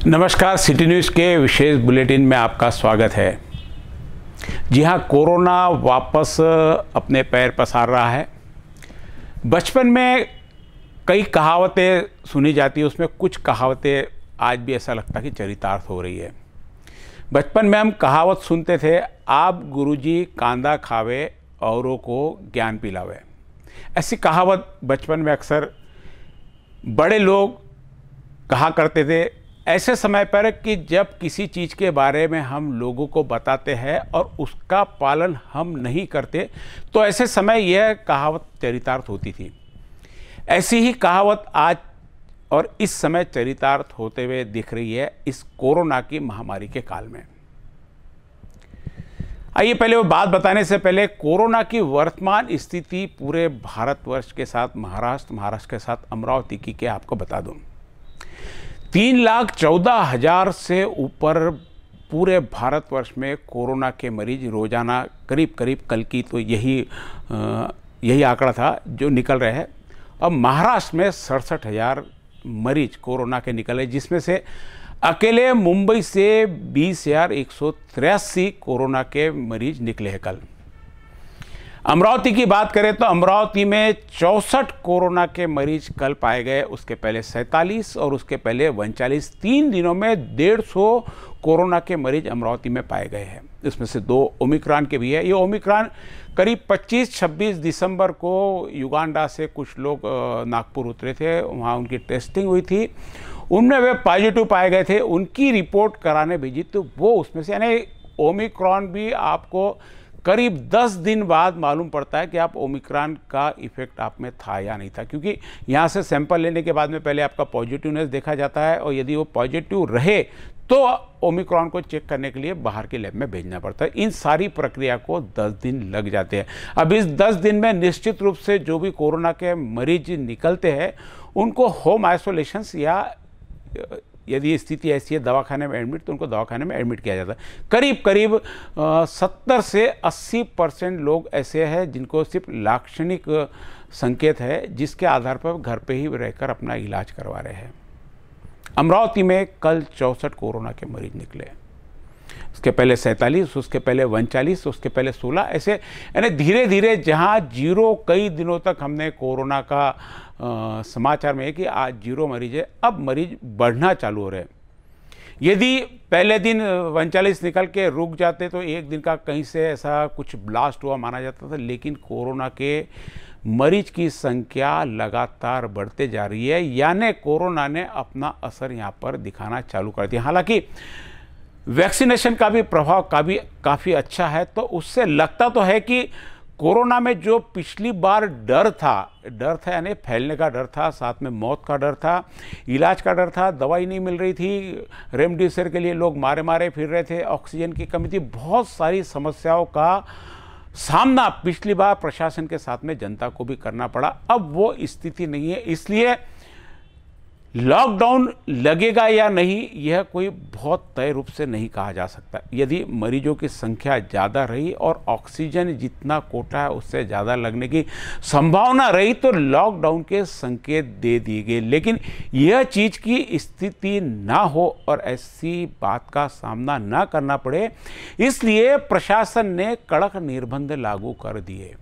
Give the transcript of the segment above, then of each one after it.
नमस्कार, city news के विशेष bulletin में आपका स्वागत है। जी हाँ, कोरोना वापस अपने पैर पसार रहा है। बचपन में कई कहावतें सुनी जाती है, उसमें कुछ कहावतें आज भी ऐसा लगता है कि चरितार्थ हो रही है। बचपन में हम कहावत सुनते थे, आप गुरुजी कांदा खावे औरों को ज्ञान पिलावे। ऐसी कहावत बचपन में अक्सर बड़े लोग कहा करते थे ऐसे समय पर कि जब किसी चीज़ के बारे में हम लोगों को बताते हैं और उसका पालन हम नहीं करते, तो ऐसे समय यह कहावत चरितार्थ होती थी। ऐसी ही कहावत आज और इस समय चरितार्थ होते हुए दिख रही है इस कोरोना की महामारी के काल में। आइए पहले वो बात बताने से पहले कोरोना की वर्तमान स्थिति पूरे भारतवर्ष के साथ महाराष्ट्र के साथ अमरावती की के आपको बता दूं। 3,14,000 से ऊपर पूरे भारतवर्ष में कोरोना के मरीज रोजाना करीब कल की तो यही आंकड़ा था जो निकल रहे हैं। अब महाराष्ट्र में 67,000 मरीज कोरोना के निकले, जिसमें से अकेले मुंबई से 20,183 कोरोना के मरीज निकले हैं कल। अमरावती की बात करें तो अमरावती में 64 कोरोना के मरीज कल पाए गए, उसके पहले 47 और उसके पहले 39। 3 दिनों में 150 कोरोना के मरीज अमरावती में पाए गए हैं। इसमें से 2 ओमिक्रॉन के भी है। ये ओमिक्रॉन करीब 25-26 दिसंबर को युगांडा से कुछ लोग नागपुर उतरे थे, वहाँ उनकी टेस्टिंग हुई थी, उनमें वे पॉजिटिव पाए गए थे। उनकी रिपोर्ट कराने भेजी तो वो उसमें से, यानी ओमिक्रॉन भी आपको करीब 10 दिन बाद मालूम पड़ता है कि आप ओमिक्रॉन का इफेक्ट आप में था या नहीं था, क्योंकि यहाँ से सैंपल लेने के बाद में पहले आपका पॉजिटिवनेस देखा जाता है और यदि वो पॉजिटिव रहे तो ओमिक्रॉन को चेक करने के लिए बाहर के लैब में भेजना पड़ता है। इन सारी प्रक्रिया को 10 दिन लग जाते हैं। अब इस 10 दिन में निश्चित रूप से जो भी कोरोना के मरीज निकलते हैं उनको होम आइसोलेशंस या यदि स्थिति ऐसी है दवाखाने में एडमिट, तो उनको दवाखाने में एडमिट किया जाता है। करीब 70 से 80% लोग ऐसे हैं जिनको सिर्फ लाक्षणिक संकेत है, जिसके आधार पर घर पे ही रहकर अपना इलाज करवा रहे हैं। अमरावती में कल 64 कोरोना के मरीज निकले, उसके पहले 47, उसके पहले 39, उसके पहले 16। ऐसे यानी धीरे धीरे जहाँ जीरो कई दिनों तक हमने कोरोना का समाचार में है कि आज 0 मरीज है, अब मरीज बढ़ना चालू हो रहे हैं। यदि पहले दिन 39 निकल के रुक जाते तो एक दिन का कहीं से ऐसा कुछ ब्लास्ट हुआ माना जाता था, लेकिन कोरोना के मरीज की संख्या लगातार बढ़ते जा रही है, यानी कोरोना ने अपना असर यहाँ पर दिखाना चालू कर दिया। हालांकि वैक्सीनेशन का भी प्रभाव काफ़ी अच्छा है, तो उससे लगता तो है कि कोरोना में जो पिछली बार डर था यानी फैलने का डर था, साथ में मौत का डर था, इलाज का डर था, दवाई नहीं मिल रही थी, रेमडेसिविर के लिए लोग मारे फिर रहे थे, ऑक्सीजन की कमी थी, बहुत सारी समस्याओं का सामना पिछली बार प्रशासन के साथ में जनता को भी करना पड़ा। अब वो स्थिति नहीं है, इसलिए लॉकडाउन लगेगा या नहीं यह कोई बहुत तय रूप से नहीं कहा जा सकता। यदि मरीजों की संख्या ज़्यादा रही और ऑक्सीजन जितना कोटा है उससे ज़्यादा लगने की संभावना रही तो लॉकडाउन के संकेत दे दिए गए, लेकिन यह चीज़ की स्थिति ना हो और ऐसी बात का सामना ना करना पड़े, इसलिए प्रशासन ने कड़क निर्बंध लागू कर दिए।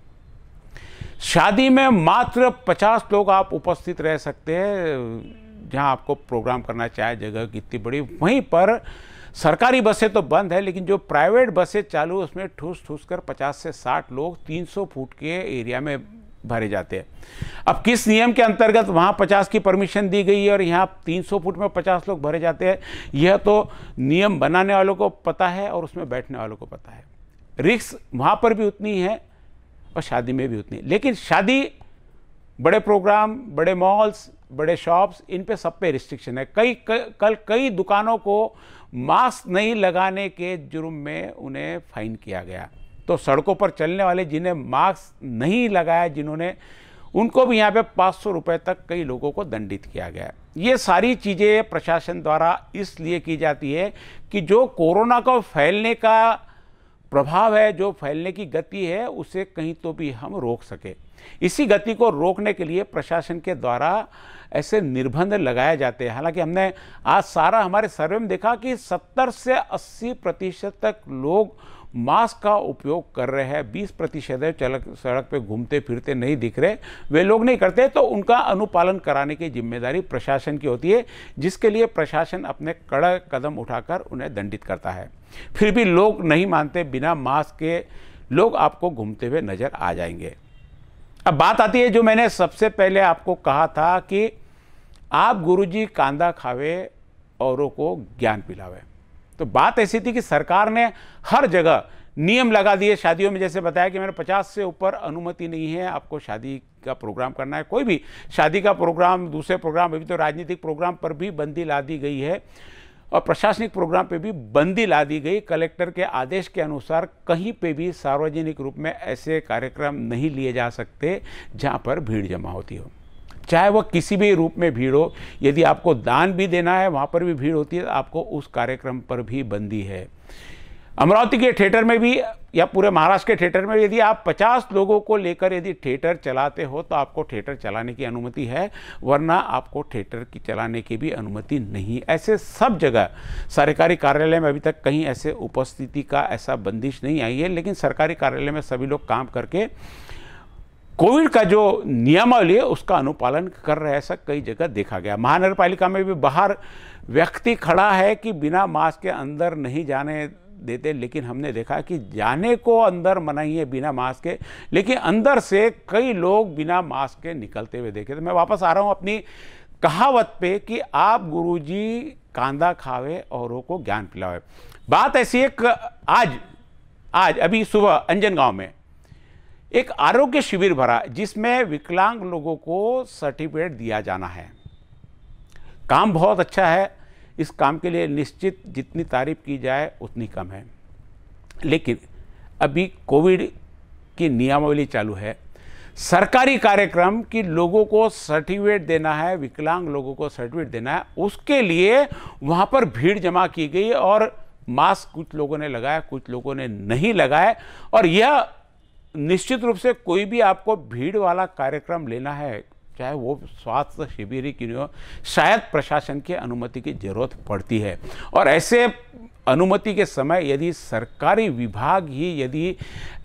शादी में मात्र 50 लोग आप उपस्थित रह सकते हैं, जहां आपको प्रोग्राम करना चाहे, जगह कितनी बड़ी। वहीं पर सरकारी बसें तो बंद है, लेकिन जो प्राइवेट बसें चालू उसमें ठूस कर 50 से 60 लोग 300 फुट के एरिया में भरे जाते हैं। अब किस नियम के अंतर्गत वहां 50 की परमिशन दी गई है और यहाँ 300 फुट में 50 लोग भरे जाते हैं, यह तो नियम बनाने वालों को पता है और उसमें बैठने वालों को पता है। रिस्क वहाँ पर भी उतनी है और शादी में भी उतनी है, लेकिन शादी, बड़े प्रोग्राम, बड़े मॉल्स, बड़े शॉप्स, इन पे सब पे रिस्ट्रिक्शन है। कल कई दुकानों को मास्क नहीं लगाने के जुर्म में उन्हें फाइन किया गया। तो सड़कों पर चलने वाले जिन्हें मास्क नहीं लगाया, जिन्होंने, उनको भी यहाँ पे 500 रुपये तक कई लोगों को दंडित किया गया। ये सारी चीज़ें प्रशासन द्वारा इसलिए की जाती है कि जो कोरोना को फैलने का प्रभाव है, जो फैलने की गति है, उसे कहीं तो भी हम रोक सके। इसी गति को रोकने के लिए प्रशासन के द्वारा ऐसे निर्बंध लगाए जाते हैं। हालांकि हमने आज सारा हमारे सर्वे में देखा कि 70 से 80% तक लोग मास्क का उपयोग कर रहे हैं। 20% है सड़क पे घूमते फिरते नहीं दिख रहे, वे लोग नहीं करते, तो उनका अनुपालन कराने की जिम्मेदारी प्रशासन की होती है, जिसके लिए प्रशासन अपने कड़क कदम उठाकर उन्हें दंडित करता है। फिर भी लोग नहीं मानते, बिना मास्क के लोग आपको घूमते हुए नजर आ जाएंगे। अब बात आती है जो मैंने सबसे पहले आपको कहा था कि आप गुरुजी कांदा खावे औरों को ज्ञान पिलावे। तो बात ऐसी थी कि सरकार ने हर जगह नियम लगा दिए। शादियों में जैसे बताया कि मैंने 50 से ऊपर अनुमति नहीं है, आपको शादी का प्रोग्राम करना है, कोई भी शादी का प्रोग्राम, दूसरे प्रोग्राम, अभी तो राजनीतिक प्रोग्राम पर भी बंदी ला दी गई है और प्रशासनिक प्रोग्राम पे भी बंदी ला दी गई। कलेक्टर के आदेश के अनुसार कहीं पे भी सार्वजनिक रूप में ऐसे कार्यक्रम नहीं लिए जा सकते जहां पर भीड़ जमा होती हो, चाहे वह किसी भी रूप में भीड़ हो। यदि आपको दान भी देना है, वहाँ पर भी भीड़ होती है, आपको उस कार्यक्रम पर भी बंदी है। अमरावती के थिएटर में भी या पूरे महाराष्ट्र के थिएटर में यदि आप 50 लोगों को लेकर यदि थिएटर चलाते हो तो आपको थिएटर चलाने की अनुमति है, वरना आपको थिएटर की चलाने की भी अनुमति नहीं। ऐसे सब जगह सरकारी कार्यालय में अभी तक कहीं ऐसे उपस्थिति का ऐसा बंदिश नहीं आई है, लेकिन सरकारी कार्यालय में सभी लोग काम करके कोविड का जो नियमावली है उसका अनुपालन कर रहे हैं। ऐसा कई जगह देखा गया। महानगर पालिका में भी बाहर व्यक्ति खड़ा है कि बिना मास्क के अंदर नहीं जाने देते, लेकिन हमने देखा कि जाने को अंदर मनाही है बिना मास्क के, लेकिन अंदर से कई लोग बिना मास्क के निकलते हुए देखे। तो मैं वापस आ रहा हूँ अपनी कहावत पे कि आप गुरुजी कांदा खावे औरों को ज्ञान पिलावे। बात ऐसी है, आज अभी सुबह अंजन गांव में एक आरोग्य शिविर भरा जिसमें विकलांग लोगों को सर्टिफिकेट दिया जाना है। काम बहुत अच्छा है, इस काम के लिए निश्चित जितनी तारीफ की जाए उतनी कम है, लेकिन अभी कोविड की नियमावली चालू है। सरकारी कार्यक्रम कि लोगों को सर्टिफिकेट देना है, विकलांग लोगों को सर्टिफिकेट देना है, उसके लिए वहाँ पर भीड़ जमा की गई और मास्क कुछ लोगों ने लगाया, कुछ लोगों ने नहीं लगाया। और यह निश्चित रूप से कोई भी आपको भीड़ वाला कार्यक्रम लेना है, चाहे वो स्वास्थ्य शिविर ही क्यों हो, शायद प्रशासन की अनुमति की जरूरत पड़ती है। और ऐसे अनुमति के समय यदि सरकारी विभाग ही यदि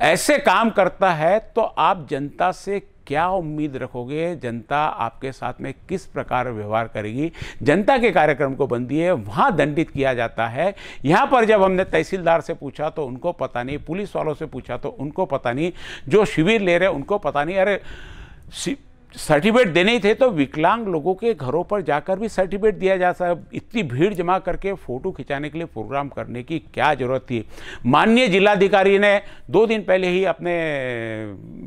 ऐसे काम करता है तो आप जनता से क्या उम्मीद रखोगे? जनता आपके साथ में किस प्रकार व्यवहार करेगी? जनता के कार्यक्रम को बंदी है, वहाँ दंडित किया जाता है। यहाँ पर जब हमने तहसीलदार से पूछा तो उनको पता नहीं, पुलिस वालों से पूछा तो उनको पता नहीं, जो शिविर ले रहे उनको पता नहीं। अरे सर्टिफिकेट देने ही थे तो विकलांग लोगों के घरों पर जाकर भी सर्टिफिकेट दिया जा सकता। इतनी भीड़ जमा करके फोटो खिंचाने के लिए प्रोग्राम करने की क्या जरूरत थी? माननीय जिलाधिकारी ने 2 दिन पहले ही अपने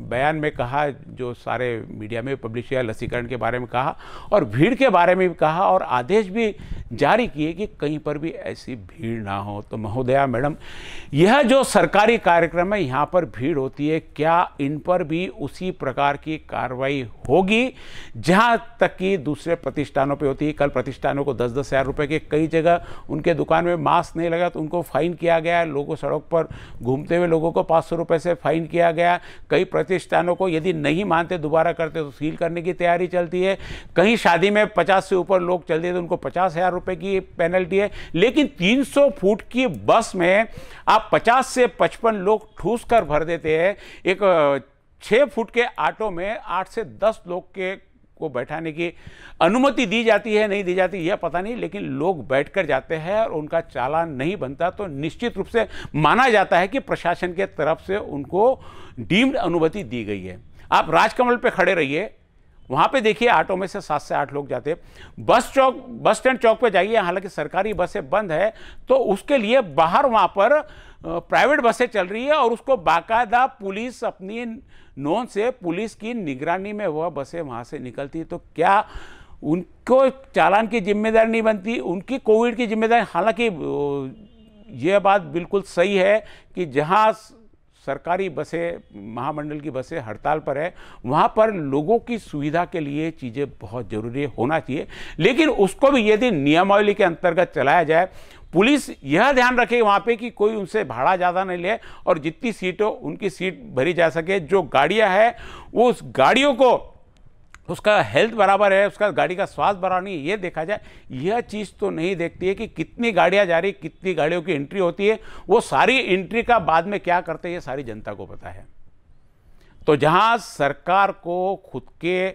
बयान में कहा, जो सारे मीडिया में पब्लिश किया, लसीकरण के बारे में कहा और भीड़ के बारे में भी कहा और आदेश भी जारी किए कि कहीं पर भी ऐसी भीड़ ना हो। तो महोदया, मैडम, यह जो सरकारी कार्यक्रम है यहाँ पर भीड़ होती है, क्या इन पर भी उसी प्रकार की कार्रवाई होगी जहां तक कि दूसरे प्रतिष्ठानों पे होती है? कल प्रतिष्ठानों को 10-10 हज़ार रुपए के, कई जगह उनके दुकान में मास्क नहीं लगा तो उनको फाइन किया गया। लोगों सड़क पर घूमते हुए लोगों को 500 रुपए से फाइन किया गया। कई प्रतिष्ठानों को यदि नहीं मानते, दोबारा करते तो सील करने की तैयारी चलती है। कहीं शादी में 50 से ऊपर लोग चल दिए तो उनको 50,000 रुपए की पेनल्टी है। लेकिन 300 फुट की बस में आप 50 से 55 लोग ठूस कर भर देते हैं। एक 6 फुट के ऑटो में 8 से 10 लोग को बैठाने की अनुमति दी जाती है, नहीं दी जाती यह पता नहीं, लेकिन लोग बैठकर जाते हैं और उनका चालान नहीं बनता तो निश्चित रूप से माना जाता है कि प्रशासन के तरफ से उनको डीम्ड अनुमति दी गई है। आप राजकमल पे खड़े रहिए, वहाँ पे देखिए ऑटो में से 7 से 8 लोग जाते। बस स्टैंड चौक पे जाइए, हालांकि सरकारी बसें बंद है तो उसके लिए बाहर वहाँ पर प्राइवेट बसें चल रही है और उसको बाकायदा पुलिस अपनी नोन से पुलिस की निगरानी में वह बसें वहाँ से निकलती। तो क्या उनको चालान की जिम्मेदारी नहीं बनती, उनकी कोविड की जिम्मेदारी? हालांकि यह बात बिल्कुल सही है कि जहाँ सरकारी बसें, महामंडल की बसें हड़ताल पर है, वहाँ पर लोगों की सुविधा के लिए चीज़ें बहुत ज़रूरी होना चाहिए, लेकिन उसको भी यदि नियमावली के अंतर्गत चलाया जाए, पुलिस यह ध्यान रखे वहाँ पे कि कोई उनसे भाड़ा ज़्यादा नहीं ले और जितनी सीट हो उनकी सीट भरी जा सके। जो गाड़ियाँ हैं वो उस गाड़ियों को उसका हेल्थ बराबर है, उसका गाड़ी का स्वास्थ्य बराबर नहीं है, ये देखा जाए। यह चीज़ तो नहीं देखती है कि कितनी गाड़ियां जा रही, कितनी गाड़ियों की एंट्री होती है। वो सारी एंट्री का बाद में क्या करते हैं ये सारी जनता को पता है। तो जहां सरकार को खुद के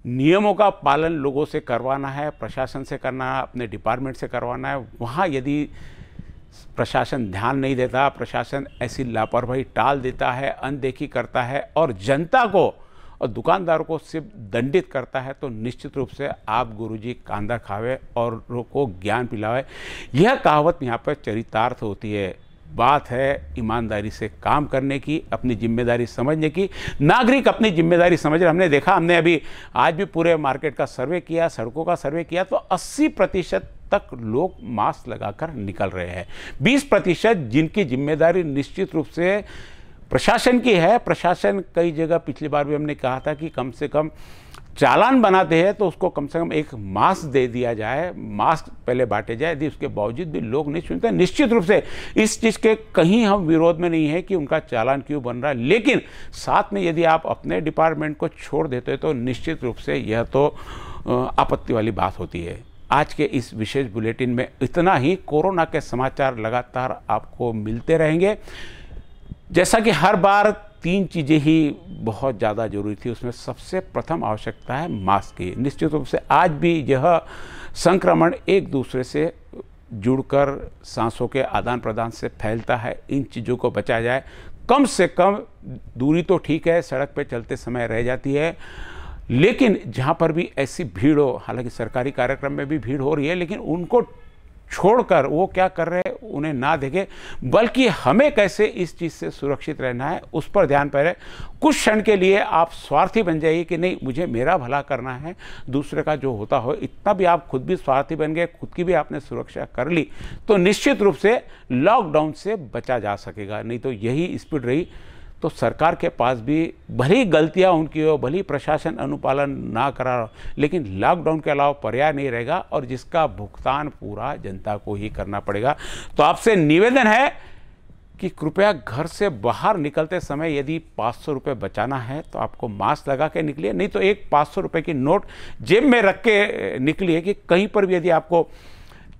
नियमों का पालन लोगों से करवाना है, प्रशासन से करना है, अपने डिपार्टमेंट से करवाना है, वहाँ यदि प्रशासन ध्यान नहीं देता, प्रशासन ऐसी लापरवाही टाल देता है, अनदेखी करता है और जनता को और दुकानदारों को सिर्फ दंडित करता है, तो निश्चित रूप से आप गुरुजी कांदा खावे और को ज्ञान पिलावे। यह कहावत यहाँ पर चरितार्थ होती है। बात है ईमानदारी से काम करने की, अपनी जिम्मेदारी समझने की। नागरिक अपनी जिम्मेदारी समझ रहे, हमने देखा, हमने अभी आज भी पूरे मार्केट का सर्वे किया, सड़कों का सर्वे किया, तो 80% तक लोग मास्क लगाकर निकल रहे हैं। 20% जिनकी जिम्मेदारी निश्चित रूप से प्रशासन की है। प्रशासन कई जगह, पिछली बार भी हमने कहा था कि कम से कम चालान बनाते हैं तो उसको कम से कम एक मास्क दे दिया जाए, मास्क पहले बांटे जाए। यदि उसके बावजूद भी लोग नहीं सुनते, निश्चित रूप से इस चीज़ के कहीं हम विरोध में नहीं है कि उनका चालान क्यों बन रहा है, लेकिन साथ में यदि आप अपने डिपार्टमेंट को छोड़ देते तो निश्चित रूप से यह तो आपत्ति वाली बात होती है। आज के इस विशेष बुलेटिन में इतना ही। कोरोना के समाचार लगातार आपको मिलते रहेंगे। जैसा कि हर बार 3 चीज़ें ही बहुत ज़्यादा जरूरी थी, उसमें सबसे प्रथम आवश्यकता है मास्क की। निश्चित रूप से आज भी यह संक्रमण एक दूसरे से जुड़कर सांसों के आदान प्रदान से फैलता है। इन चीज़ों को बचा जाए। कम से कम दूरी तो ठीक है, सड़क पे चलते समय रह जाती है, लेकिन जहाँ पर भी ऐसी भीड़ हो, हालांकि सरकारी कार्यक्रम में भी भीड़ हो रही है, लेकिन उनको छोड़कर वो क्या कर रहे हैं उन्हें ना देखें, बल्कि हमें कैसे इस चीज़ से सुरक्षित रहना है उस पर ध्यान पड़े। कुछ क्षण के लिए आप स्वार्थी बन जाइए कि नहीं, मुझे मेरा भला करना है, दूसरे का जो होता हो। इतना भी आप खुद भी स्वार्थी बन गए, खुद की भी आपने सुरक्षा कर ली, तो निश्चित रूप से लॉकडाउन से बचा जा सकेगा। नहीं तो यही स्पीड रही तो सरकार के पास भी भले ही गलतियां उनकी हो, भले ही प्रशासन अनुपालन ना करा, लेकिन लॉकडाउन के अलावा पर्याय नहीं रहेगा और जिसका भुगतान पूरा जनता को ही करना पड़ेगा। तो आपसे निवेदन है कि कृपया घर से बाहर निकलते समय यदि 500 रुपये बचाना है तो आपको मास्क लगा के निकलिए, नहीं तो एक 500 रुपये की नोट जेब में रख के निकलिए कि कहीं पर भी यदि आपको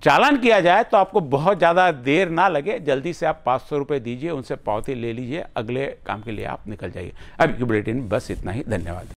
चालान किया जाए तो आपको बहुत ज़्यादा देर ना लगे। जल्दी से आप 500 रुपये दीजिए, उनसे पावती ले लीजिए, अगले काम के लिए आप निकल जाइए। अब की बुलेटिन बस इतना ही। धन्यवाद।